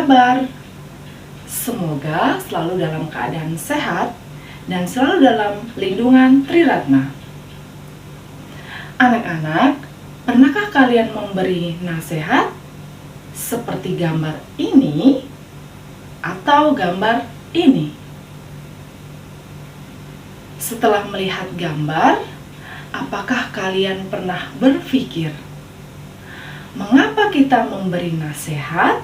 kabar? Semoga selalu dalam keadaan sehat dan selalu dalam lindungan Triratna. Anak-anak, pernahkah kalian memberi nasihat seperti gambar ini atau gambar ini? Setelah melihat gambar, apakah kalian pernah berpikir, mengapa kita memberi nasihat?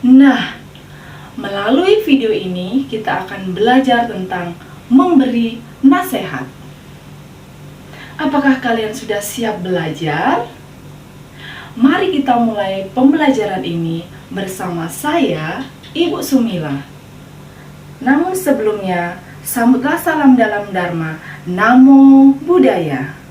Nah, melalui video ini kita akan belajar tentang memberi nasihat. Apakah kalian sudah siap belajar? Mari kita mulai pembelajaran ini bersama saya, Ibu Sumila. Namun sebelumnya, sambutlah salam dalam Dharma, Namo Buddhaya.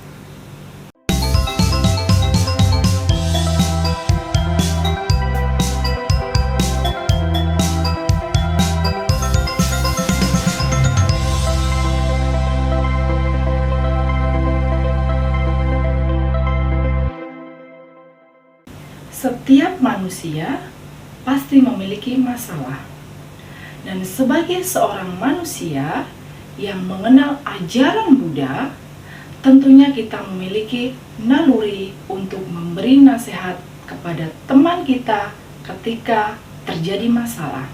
Setiap manusia pasti memiliki masalah. Dan sebagai seorang manusia yang mengenal ajaran Buddha, tentunya kita memiliki naluri untuk memberi nasihat kepada teman kita ketika terjadi masalah.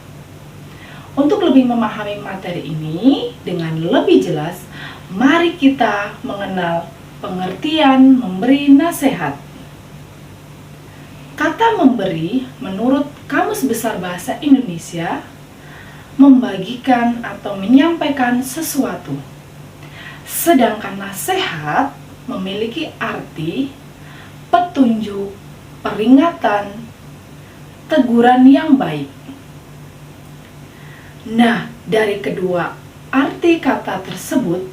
Untuk lebih memahami materi ini dengan lebih jelas, mari kita mengenal pengertian memberi nasihat. Kata memberi menurut Kamus Besar Bahasa Indonesia, membagikan atau menyampaikan sesuatu. Sedangkan nasihat memiliki arti petunjuk, peringatan, teguran yang baik. Nah, dari kedua arti kata tersebut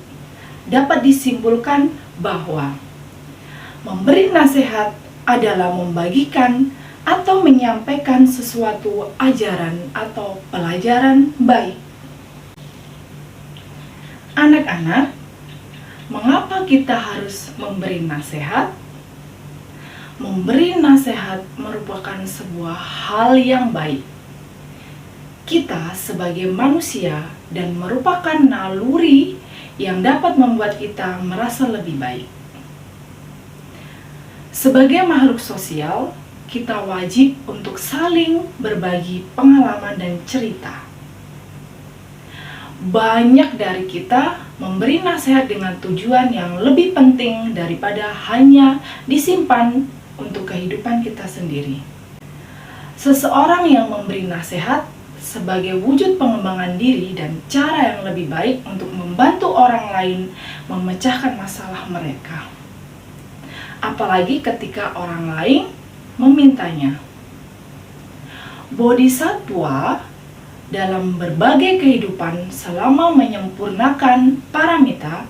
dapat disimpulkan bahwa memberi nasihat adalah membagikan atau menyampaikan sesuatu ajaran atau pelajaran baik. Anak-anak, mengapa kita harus memberi nasihat? Memberi nasihat merupakan sebuah hal yang baik. Kita sebagai manusia dan merupakan naluri yang dapat membuat kita merasa lebih baik. Sebagai makhluk sosial, kita wajib untuk saling berbagi pengalaman dan cerita. Banyak dari kita memberi nasihat dengan tujuan yang lebih penting daripada hanya disimpan untuk kehidupan kita sendiri. Seseorang yang memberi nasihat sebagai wujud pengembangan diri dan cara yang lebih baik untuk membantu orang lain memecahkan masalah mereka. Apalagi ketika orang lain memintanya. Bodhisattva dalam berbagai kehidupan selama menyempurnakan paramita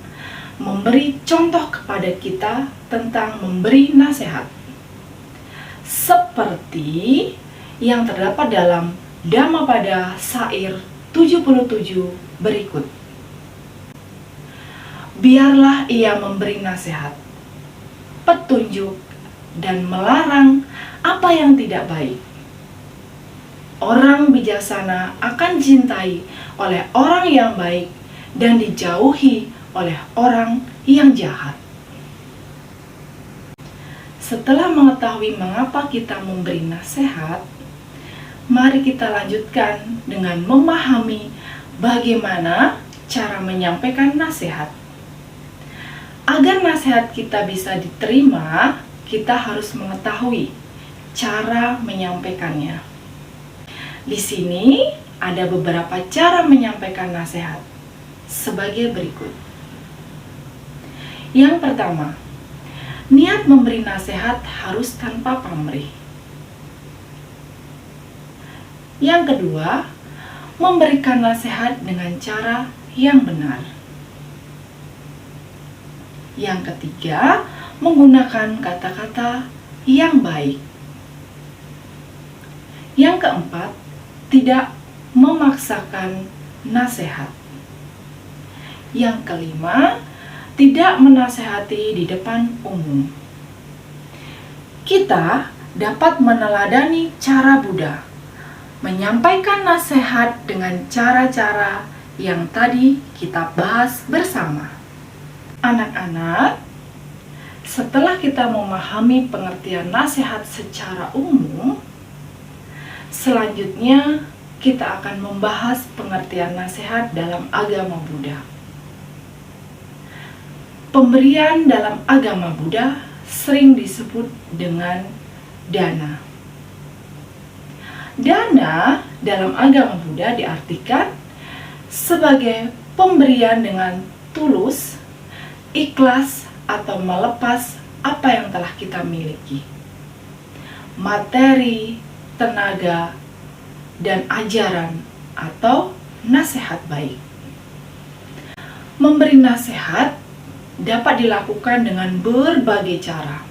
memberi contoh kepada kita tentang memberi nasihat. Seperti yang terdapat dalam Dhammapada Syair 77 berikut. Biarlah ia memberi nasihat, petunjuk, dan melarang apa yang tidak baik. Orang bijaksana akan dicintai oleh orang yang baik dan dijauhi oleh orang yang jahat. Setelah mengetahui mengapa kita memberi nasihat, mari kita lanjutkan dengan memahami bagaimana cara menyampaikan nasihat. Agar nasihat kita bisa diterima, kita harus mengetahui cara menyampaikannya. Di sini ada beberapa cara menyampaikan nasihat sebagai berikut. Yang pertama, niat memberi nasihat harus tanpa pamrih. Yang kedua, memberikan nasihat dengan cara yang benar. Yang ketiga, menggunakan kata-kata yang baik. Yang keempat, tidak memaksakan nasihat. Yang kelima, tidak menasehati di depan umum. Kita dapat meneladani cara Buddha, menyampaikan nasihat dengan cara-cara yang tadi kita bahas bersama. Anak-anak, setelah kita memahami pengertian nasihat secara umum, selanjutnya kita akan membahas pengertian nasihat dalam agama Buddha. Pemberian dalam agama Buddha sering disebut dengan dana. Dana dalam agama Buddha diartikan sebagai pemberian dengan tulus, ikhlas, atau melepas apa yang telah kita miliki. Materi, tenaga, dan ajaran atau nasihat baik. Memberi nasihat dapat dilakukan dengan berbagai cara.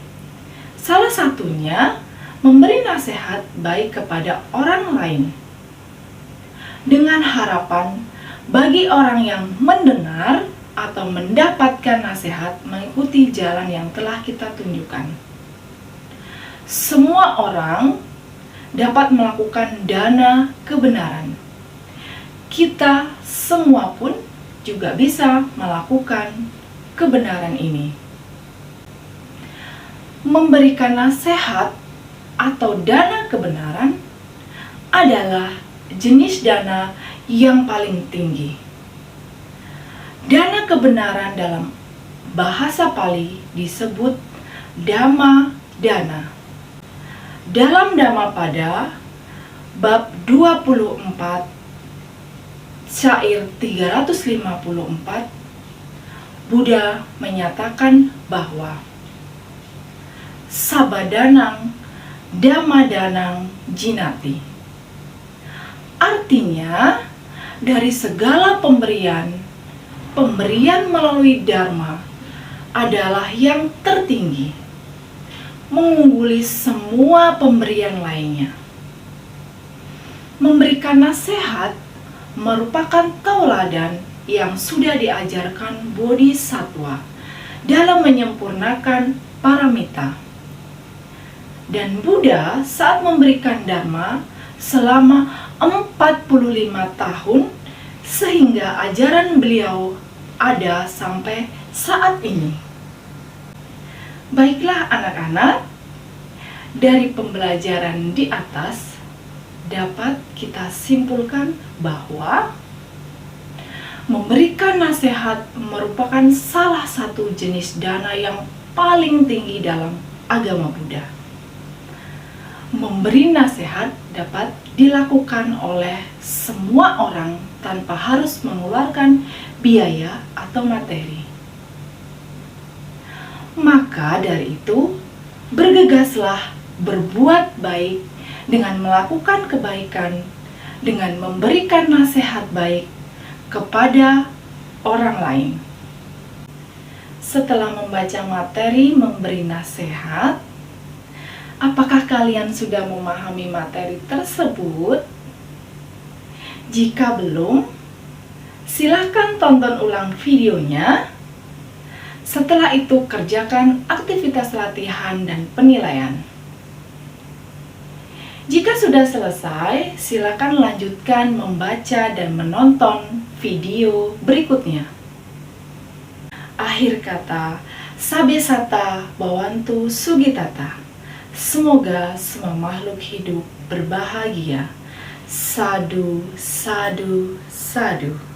Salah satunya memberi nasihat baik kepada orang lain dengan harapan bagi orang yang mendengar atau mendapatkan nasihat mengikuti jalan yang telah kita tunjukkan. Semua orang dapat melakukan dana kebenaran. Kita semua pun juga bisa melakukan kebenaran ini. Memberikan nasihat atau dana kebenaran adalah jenis dana yang paling tinggi. Dana kebenaran dalam bahasa Pali disebut Dhamma Dana. Dalam Dhammapada bab 24 syair 354, Buddha menyatakan bahwa Sabadanang Dhammadanang Jinati. Artinya, dari segala pemberian melalui Dharma adalah yang tertinggi, mengungguli semua pemberian lainnya. Memberikan nasihat merupakan tauladan yang sudah diajarkan Bodhisattva dalam menyempurnakan paramita. Dan Buddha saat memberikan Dharma selama 45 tahun sehingga ajaran beliau ada sampai saat ini. Baiklah anak-anak, dari pembelajaran di atas dapat kita simpulkan bahwa memberikan nasihat merupakan salah satu jenis dana yang paling tinggi dalam agama Buddha. Memberi nasihat dapat dilakukan oleh semua orang tanpa harus mengeluarkan biaya atau materi. Maka dari itu, bergegaslah berbuat baik dengan melakukan kebaikan, dengan memberikan nasihat baik kepada orang lain. Setelah membaca materi memberi nasihat, apakah kalian sudah memahami materi tersebut? Jika belum, silakan tonton ulang videonya. Setelah itu kerjakan aktivitas latihan dan penilaian. Jika sudah selesai, silakan lanjutkan membaca dan menonton video berikutnya. Akhir kata, Sabesata Bhawantu Sugitata. Semoga semua makhluk hidup berbahagia. Sadu, sadu, sadu.